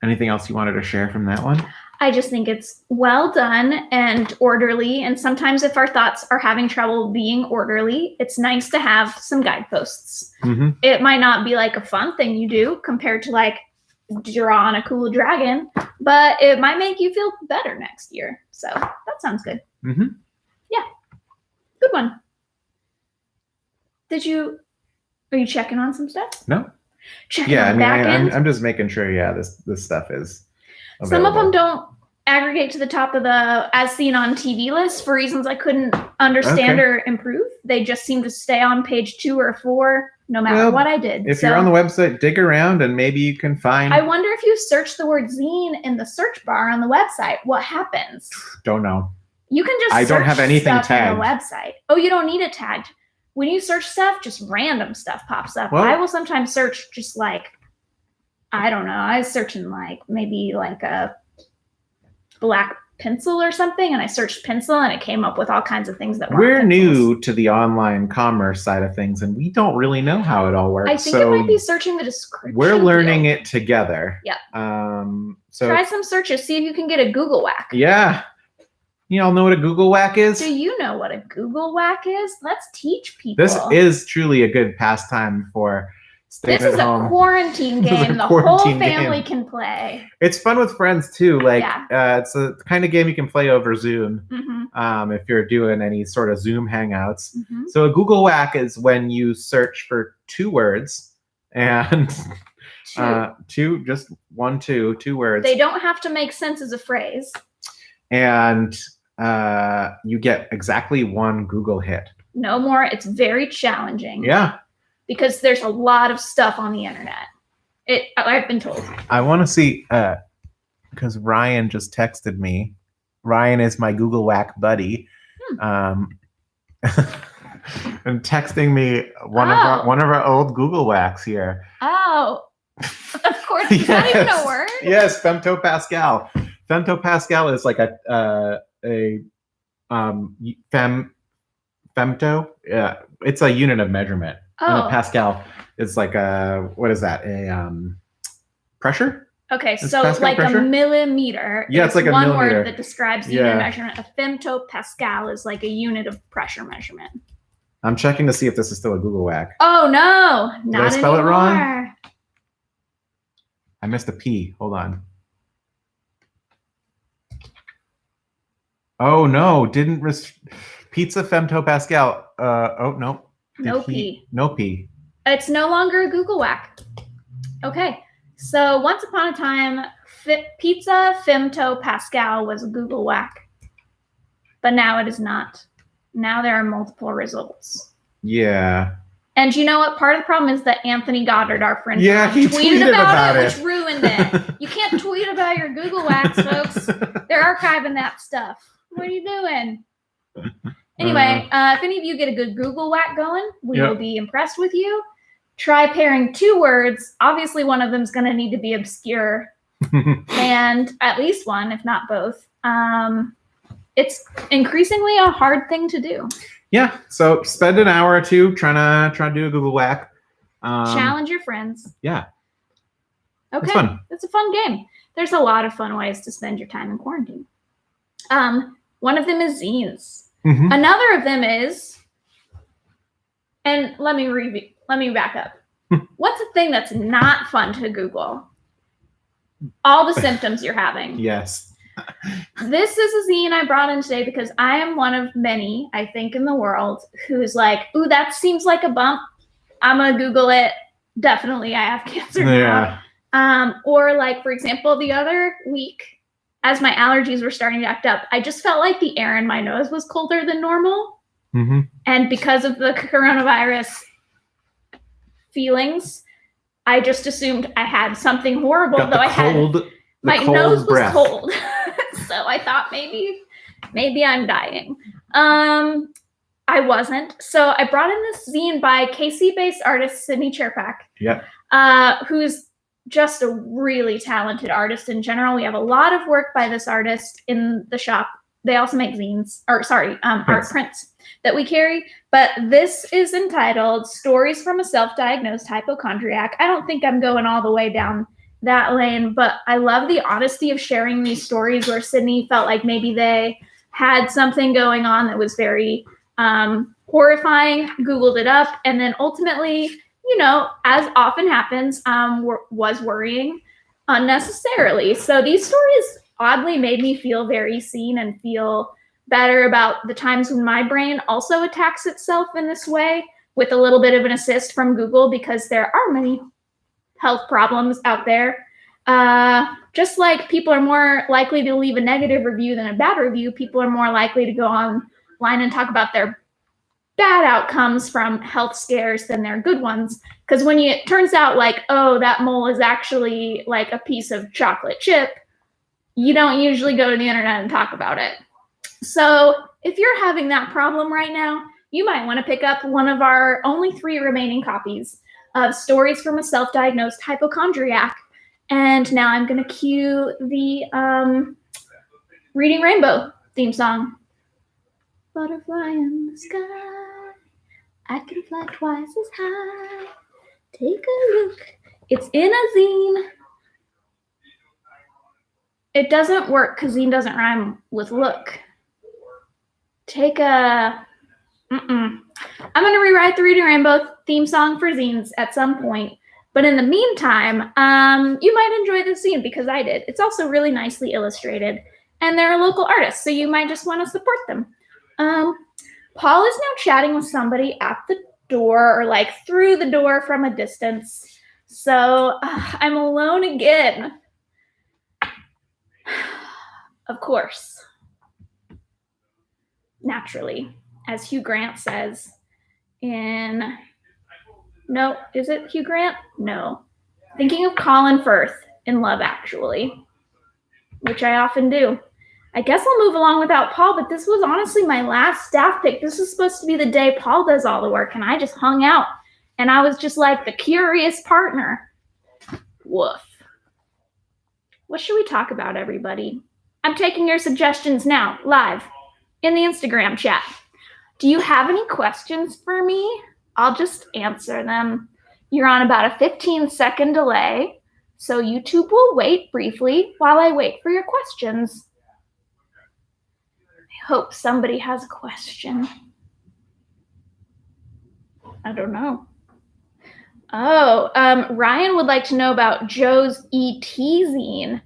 Anything else you wanted to share from that one? I just think it's well done and orderly. And sometimes if our thoughts are having trouble being orderly, it's nice to have some guideposts. Mm-hmm. It might not be like a fun thing you do compared to like drawing a cool dragon, but it might make you feel better next year. So that sounds good. Mm-hmm. Yeah. Good one. Are you checking on some stuff? No. Checking on the back end? I'm just making sure, this stuff is available. Some of them don't aggregate to the top of the As Seen on TV list for reasons I couldn't understand or improve. They just seem to stay on page 2 or 4 no matter what I did. If you're on the website, dig around and maybe you can find... I wonder if you search the word zine in the search bar on the website, what happens? Don't know. You can just I don't have anything stuff tagged on the website. Oh, you don't need it tagged. When you search stuff, just random stuff pops up. Well, I will sometimes search just like, I don't know. I was searching like maybe like a black pencil or something, and I searched pencil, and it came up with all kinds of things that we're new to the online commerce side of things, and we don't really know how it all works. I think it might be searching the description. We're learning it together. Yep. So try some searches. See if you can get a Google whack. Yeah. You all know what a Google whack is? Do you know what a Google whack is? Let's teach people. This is truly a good pastime for staying at home. This is a quarantine game the whole family can play. It's fun with friends too. Like it's a kind of game you can play over Zoom if you're doing any sort of Zoom hangouts. So a Google whack is when you search for 2 words and two words. They don't have to make sense as a phrase. And you get exactly 1 Google hit. No more. It's very challenging. Yeah. Because there's a lot of stuff on the internet. I've been told. I want to see, because Ryan just texted me. Ryan is my Google whack buddy. And texting me one of our old Google whacks here. Oh, of course. Is that even a word? Yes, femtopascal. Femtopascal is like a femto. Yeah, it's a unit of measurement. And a pascal is like what is that? A pressure? Okay, so like pressure? A millimeter. Yeah, it's like a one millimeter. word that describes the unit of measurement. A femtopascal is like a unit of pressure measurement. I'm checking to see if this is still a Google whack. Oh no, not Did I spell anymore. it wrong? I missed a P. Hold on. Oh no, pizza femtopascal. Oh no. No P. No P. It's no longer a Google whack. Okay. So once upon a time, pizza femtopascal was a Google whack. But now it is not. Now there are multiple results. Yeah. And you know what? Part of the problem is that Anthony Goddard, our friend, he tweeted about it, which ruined it. You can't tweet about your Google whacks, folks. They're archiving that stuff. What are you doing? Anyway, if any of you get a good Google whack going, we will be impressed with you. Try pairing 2 words. Obviously, one of them is going to need to be obscure. And at least one, if not both. It's increasingly a hard thing to do. Yeah. So spend an hour or 2 trying to do a Google whack. Challenge your friends. Yeah. Okay. It's fun. It's a fun game. There's a lot of fun ways to spend your time in quarantine. One of them is zines. Another of them is, and let me back up. What's a thing that's not fun to Google? All the symptoms you're having. Yes. This is a zine I brought in today because I am one of many, I think, in the world who's like, ooh, that seems like a bump. I'm going to Google it. Definitely, I have cancer now. Or like, for example, the other week, as my allergies were starting to act up, I just felt like the air in my nose was colder than normal. Mm-hmm. And because of the coronavirus feelings, I just assumed I had something horrible, Got though the cold, my cold nose breath. was cold. So I thought maybe I'm dying. I wasn't. So I brought in this zine by KC-based artist Sydney Chairpack, who's just a really talented artist in general. We have a lot of work by this artist in the shop. They also make zines, art prints that we carry. But this is entitled Stories from a Self-Diagnosed Hypochondriac. I don't think I'm going all the way down that lane, but I love the honesty of sharing these stories where Sydney felt like maybe they had something going on that was very horrifying, Googled it up, and then ultimately, as often happens, was worrying unnecessarily. So these stories oddly made me feel very seen and feel better about the times when my brain also attacks itself in this way, with a little bit of an assist from Google, because there are many health problems out there. Just like people are more likely to leave a negative review than a bad review, people are more likely to go online and talk about their bad outcomes from health scares than their good ones. Because when it turns out like, oh, that mole is actually like a piece of chocolate chip, you don't usually go to the internet and talk about it. So if you're having that problem right now, you might want to pick up one of our only 3 remaining copies of Stories from a Self-Diagnosed Hypochondriac. And now I'm going to cue the Reading Rainbow theme song. Butterfly in the sky, I can fly twice as high. Take a look, it's in a zine. It doesn't work because zine doesn't rhyme with look. I'm going to rewrite the Reading Rainbow theme song for zines at some point. But in the meantime, you might enjoy this zine because I did. It's also really nicely illustrated. And they're a local artist, so you might just want to support them. Paul is now chatting with somebody at the door, or like through the door from a distance. So I'm alone again. Of course. Naturally. As Hugh Grant says in... No, is it Hugh Grant? No. Thinking of Colin Firth in Love Actually, which I often do. I guess I'll move along without Paul, but this was honestly my last staff pick. This was supposed to be the day Paul does all the work, and I just hung out. And I was just like the curious partner. Woof. What should we talk about, everybody? I'm taking your suggestions now, live, in the Instagram chat. Do you have any questions for me? I'll just answer them. You're on about a 15-second delay, so YouTube will wait briefly while I wait for your questions. I hope somebody has a question. I don't know. Oh, Ryan would like to know about Joe's ET zine.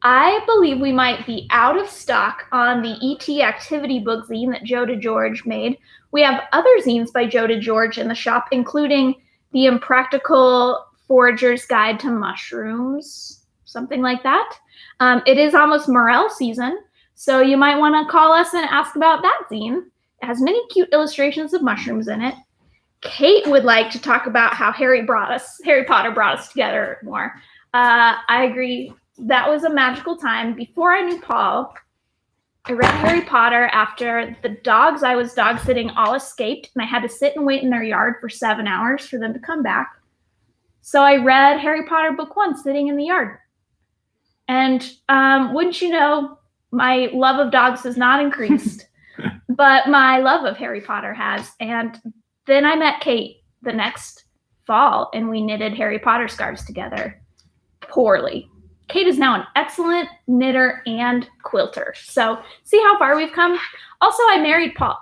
I believe we might be out of stock on the ET activity book zine that Joe DeGeorge made. We have other zines by Joe DeGeorge in the shop, including The Impractical Forager's Guide to Mushrooms, something like that. It is almost morel season, so you might want to call us and ask about that zine. It has many cute illustrations of mushrooms in it. Kate would like to talk about how Harry Potter brought us together more. I agree. That was a magical time. Before I knew Paul, I read Harry Potter after the dogs I was dog sitting all escaped, and I had to sit and wait in their yard for 7 hours for them to come back. So I read Harry Potter book 1 sitting in the yard. And wouldn't you know, my love of dogs has not increased, but my love of Harry Potter has. And then I met Kate the next fall, and we knitted Harry Potter scarves together. Poorly. Kate is now an excellent knitter and quilter. So see how far we've come. Also, I married Paul.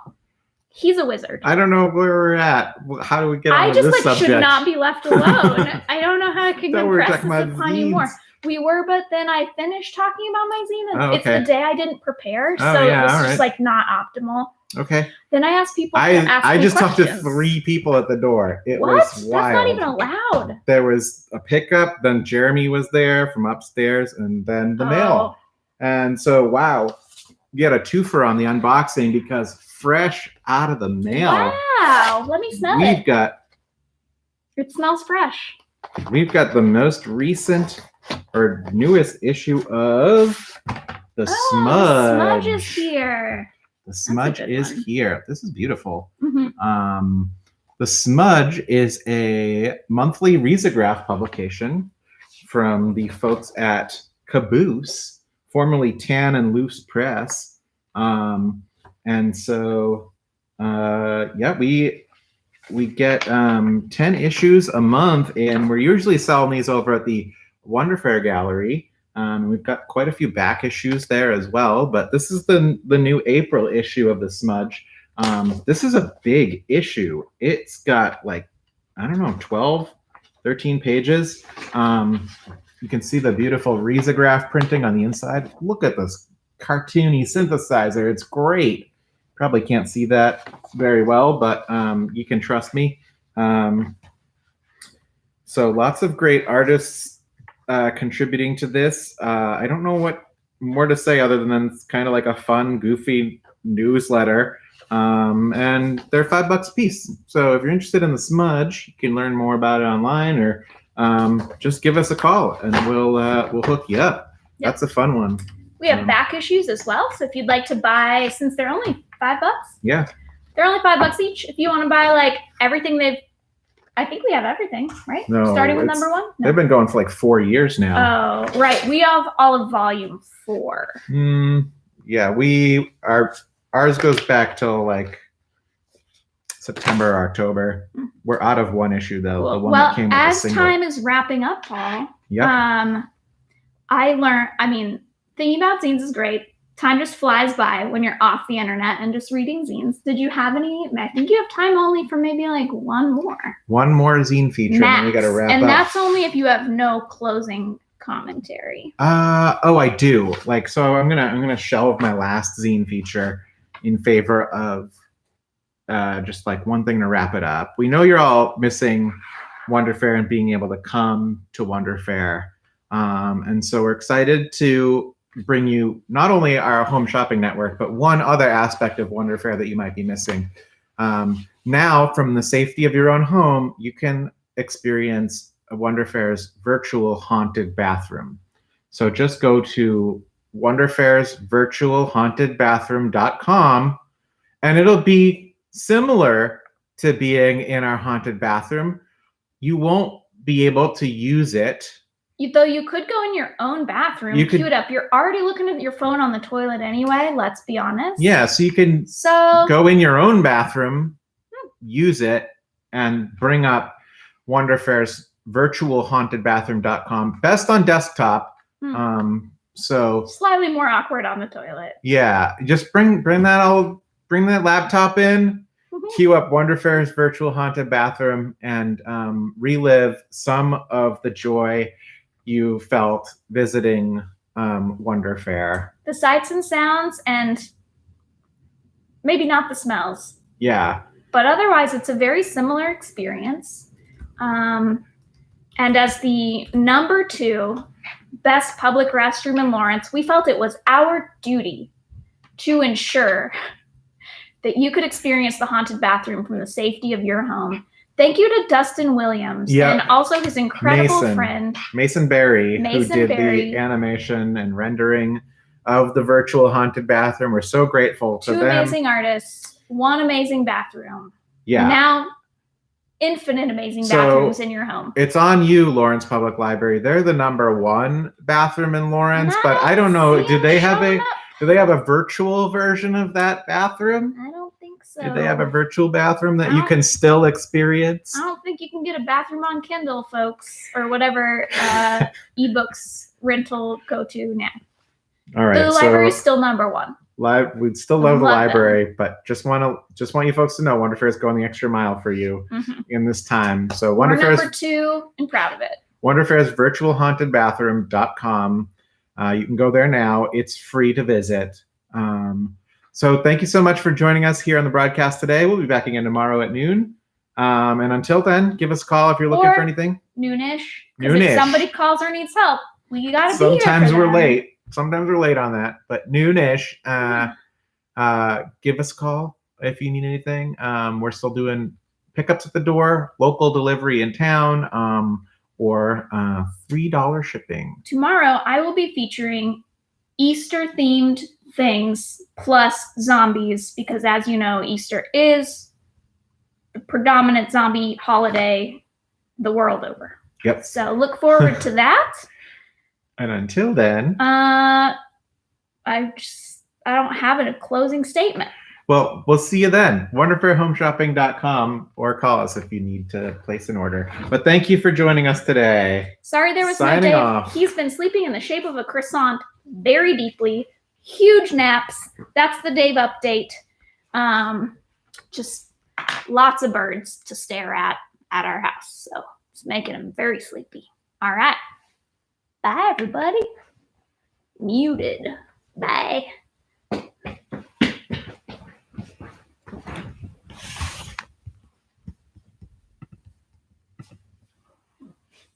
He's a wizard. I don't know where we're at. How do we get on this subject? Should not be left alone. I don't know how I could impress this upon you more. We were, but then I finished talking about my zine, and it's the day I didn't prepare, so it was just like not optimal. Okay. Then I asked people to ask I me just questions. talked to 3 people at the door. It What? was wild. That's not even allowed. There was a pickup, then Jeremy was there from upstairs, and then the mail. And so, wow, you get a twofer on the unboxing because fresh out of the mail. Wow, let me smell it. It smells fresh. We've got the most recent or newest issue of the Smudge. Smudge is here. The Smudge is here. This is beautiful. Mm-hmm. The Smudge is a monthly risograph publication from the folks at Caboose, formerly Tan and Loose Press. And so, yeah, we get 10 issues a month, and we're usually selling these over at the Wonder Fair Gallery. We've got quite a few back issues there as well, but this is the new April issue of the Smudge. This is a big issue. It's got like, I don't know, 12, 13 pages. You can see the beautiful risograph printing on the inside. Look at this cartoony synthesizer. It's great. Probably can't see that very well, but you can trust me. So lots of great artists contributing to this. I don't know what more to say other than it's kind of like a fun, goofy newsletter. And they're $5 a piece. So if you're interested in the Smudge, you can learn more about it online, or just give us a call and we'll hook you up. Yep. That's a fun one. We have back issues as well. So if you'd like to buy, since they're only $5, yeah, they're only $5 each. If you want to buy like everything I think we have everything, right? No, starting with number 1. No. They've been going for like 4 years now. Oh, right. We have all of volume 4. Yeah, ours goes back till like September or October. We're out of one issue though. Cool. The one that came with as a single. time is wrapping up, Paul. Yeah. I learned. I mean, thinking about zines is great. Time just flies by when you're off the internet and just reading zines. Did you have any? I think you have time only for maybe like one more. One more zine feature, Max. And then we got to wrap up. And that's only if you have no closing commentary. Oh, I do. Like, so I'm gonna shelve my last zine feature in favor of just like one thing to wrap it up. We know you're all missing Wonder Fair and being able to come to Wonder Fair, and so we're excited to bring you not only our home shopping network, but one other aspect of Wonder Fair that you might be missing. Now, from the safety of your own home, you can experience Wonder Fair's virtual haunted bathroom. So just go to Wonder Fair's virtualhauntedbathroom.com, and it'll be similar to being in our haunted bathroom. You won't be able to use it. Though you could go in your own bathroom, queue it up. You're already looking at your phone on the toilet anyway, let's be honest. Yeah, so you can go in your own bathroom, use it, and bring up Wonder Fair's virtualhauntedbathroom.com. Best on desktop. So slightly more awkward on the toilet. Yeah, just bring that laptop in, queue up Wonder Fair's virtual haunted bathroom, and relive some of the joy you felt visiting Wonder Fair. The sights and sounds, and maybe not the smells. Yeah. But otherwise, it's a very similar experience. And as the number 2 best public restroom in Lawrence, we felt it was our duty to ensure that you could experience the haunted bathroom from the safety of your home. Thank you to Dustin Williams and also his incredible friend, Mason Berry, who did the animation and rendering of the virtual haunted bathroom. We're so grateful to them. 2 amazing artists, 1 amazing bathroom. Yeah. Now, infinite amazing bathrooms in your home. It's on you, Lawrence Public Library. They're the number 1 bathroom in Lawrence, but I don't know. Do they have a virtual version of that bathroom? I don't think so. Do they have a virtual bathroom that you can still experience? I don't think you can get a bathroom on Kindle, folks, or whatever ebooks rental go to now. All right. The library is still number 1. We'd still love the library, but just want you folks to know Wonder Fair is going the extra mile for you in this time. So Wonder Fair's number 2 and proud of it. Wonder Fair's virtualhauntedbathroom.com. You can go there now. It's free to visit. So thank you so much for joining us here on the broadcast today. We'll be back again tomorrow at noon. And until then, give us a call if you're looking for anything. Noonish. If somebody calls or needs help, we got to be here. Sometimes we're late. Sometimes we're late on that, but noonish. Give us a call if you need anything. We're still doing pickups at the door, local delivery in town, or $3 shipping. Tomorrow, I will be featuring Easter-themed things plus zombies because, as you know, Easter is the predominant zombie holiday the world over. Yep. So look forward to that. And until then, I don't have a closing statement. Well, we'll see you then. WonderFairHomeShopping.com or call us if you need to place an order. But thank you for joining us today. Sorry there was no Signing Dave. off. He's been sleeping in the shape of a croissant very deeply. Huge naps. That's the Dave update. Just lots of birds to stare at our house. So it's making him very sleepy. All right. Bye, everybody. Muted. Bye.